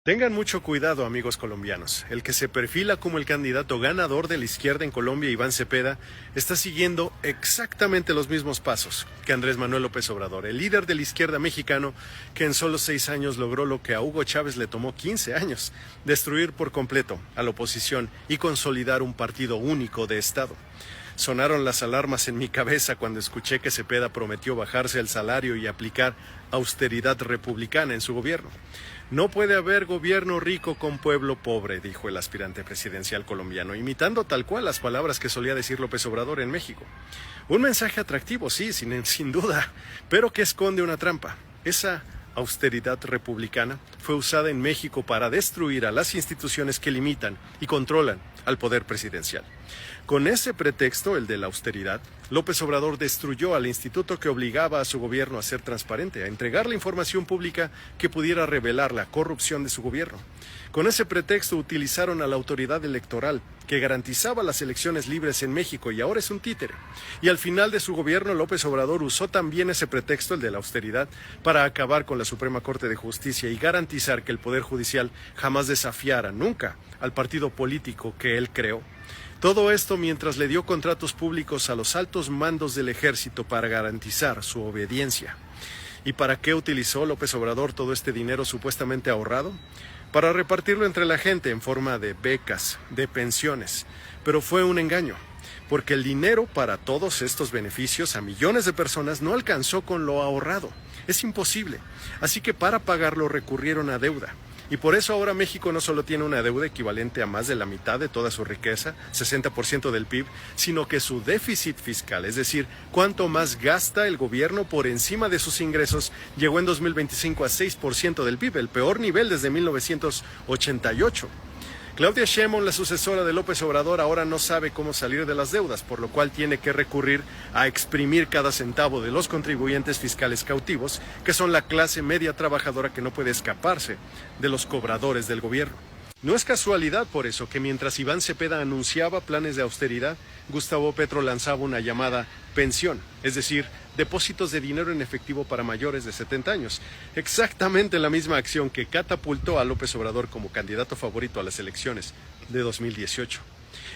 Tengan mucho cuidado, amigos colombianos. El que se perfila como el candidato ganador de la izquierda en Colombia, Iván Cepeda, está siguiendo exactamente los mismos pasos que Andrés Manuel López Obrador, el líder de la izquierda mexicano que en solo 6 años logró lo que a Hugo Chávez le tomó 15 años, destruir por completo a la oposición y consolidar un partido único de Estado. Sonaron las alarmas en mi cabeza cuando escuché que Cepeda prometió bajarse el salario y aplicar austeridad republicana en su gobierno. No puede haber gobierno rico con pueblo pobre, dijo el aspirante presidencial colombiano, imitando tal cual las palabras que solía decir López Obrador en México. Un mensaje atractivo, sí, sin duda, pero que esconde una trampa. Esa austeridad republicana fue usada en México para destruir a las instituciones que limitan y controlan al poder presidencial. Con ese pretexto, el de la austeridad, López Obrador destruyó al instituto que obligaba a su gobierno a ser transparente, a entregar la información pública que pudiera revelar la corrupción de su gobierno. Con ese pretexto utilizaron a la autoridad electoral que garantizaba las elecciones libres en México y ahora es un títere. Y al final de su gobierno, López Obrador usó también ese pretexto, el de la austeridad, para acabar con la Suprema Corte de Justicia y garantizar que el Poder Judicial jamás desafiara nunca al partido político que él creó. Todo esto mientras le dio contratos públicos a los altos mandos del ejército para garantizar su obediencia. ¿Y para qué utilizó López Obrador todo este dinero supuestamente ahorrado? Para repartirlo entre la gente en forma de becas, de pensiones. Pero fue un engaño, porque el dinero para todos estos beneficios a millones de personas no alcanzó con lo ahorrado. Es imposible. Así que para pagarlo recurrieron a deuda. Y por eso ahora México no solo tiene una deuda equivalente a más de la mitad de toda su riqueza, 60% del PIB, sino que su déficit fiscal, es decir, cuánto más gasta el gobierno por encima de sus ingresos, llegó en 2025 a 6% del PIB, el peor nivel desde 1988. Claudia Sheinbaum, la sucesora de López Obrador, ahora no sabe cómo salir de las deudas, por lo cual tiene que recurrir a exprimir cada centavo de los contribuyentes fiscales cautivos, que son la clase media trabajadora que no puede escaparse de los cobradores del gobierno. No es casualidad por eso que mientras Iván Cepeda anunciaba planes de austeridad, Gustavo Petro lanzaba una llamada pensión, es decir, depósitos de dinero en efectivo para mayores de 70 años. Exactamente la misma acción que catapultó a López Obrador como candidato favorito a las elecciones de 2018.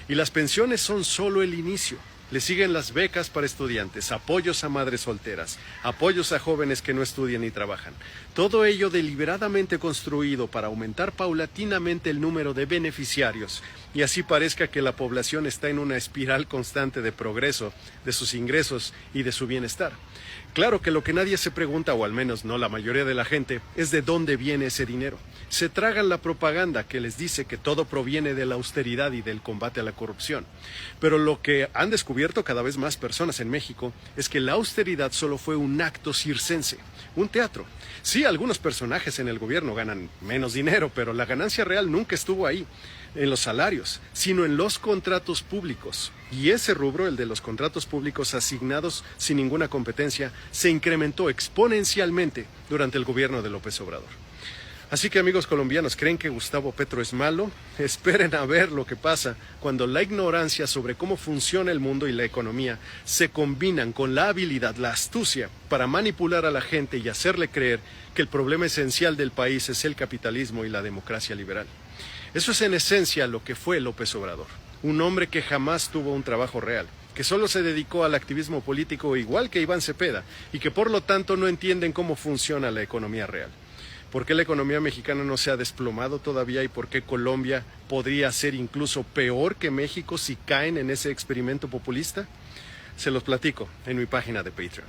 Y las pensiones son solo el inicio. Le siguen las becas para estudiantes, apoyos a madres solteras, apoyos a jóvenes que no estudian ni trabajan. Todo ello deliberadamente construido para aumentar paulatinamente el número de beneficiarios y así parezca que la población está en una espiral constante de progreso de sus ingresos y de su bienestar. Claro que lo que nadie se pregunta, o al menos no la mayoría de la gente, es de dónde viene ese dinero. Se tragan la propaganda que les dice que todo proviene de la austeridad y del combate a la corrupción. Pero lo que han descubierto cada vez más personas en México es que la austeridad solo fue un acto circense, un teatro. Sí, algunos personajes en el gobierno ganan menos dinero, pero la ganancia real nunca estuvo ahí, en los salarios, sino en los contratos públicos. Y ese rubro, el de los contratos públicos asignados sin ninguna competencia, se incrementó exponencialmente durante el gobierno de López Obrador. Así que, amigos colombianos, ¿creen que Gustavo Petro es malo? Esperen a ver lo que pasa cuando la ignorancia sobre cómo funciona el mundo y la economía se combinan con la habilidad, la astucia para manipular a la gente y hacerle creer que el problema esencial del país es el capitalismo y la democracia liberal. Eso es en esencia lo que fue López Obrador, un hombre que jamás tuvo un trabajo real, que solo se dedicó al activismo político igual que Iván Cepeda y que por lo tanto no entienden cómo funciona la economía real. ¿Por qué la economía mexicana no se ha desplomado todavía y por qué Colombia podría ser incluso peor que México si caen en ese experimento populista? Se los platico en mi página de Patreon.